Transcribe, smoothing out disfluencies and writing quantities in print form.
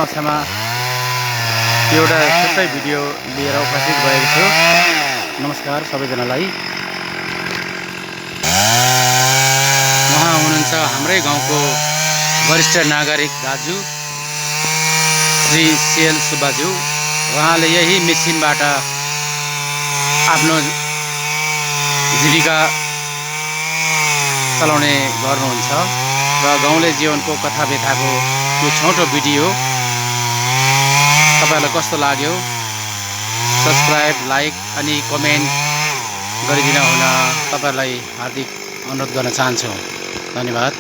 समक्षमा एउटा छुट्टै भिडियो लिएर उपस्थित भएको छु। नमस्कार सबैजनालाई। उहाँ हुनुहुन्छ हाम्रै गाउँको वरिष्ठ नागरिक दाजु श्री सिएल सुब्बाज्यू। उहाँले यही मेसिनबाट आफ्नो जीविका चलाउने गर्नुहुन्छ र गाउँले जीवनको कथा व्यथाको यो छोटो भिडियो तपाईलाई कस्तो लाग्यो सब्स्क्राइब, लाइक अनि कमेन्ट गरिदिन हुन तपाईलाई हार्दिक अनुरोध गर्न चाहन्छु। धन्यवाद।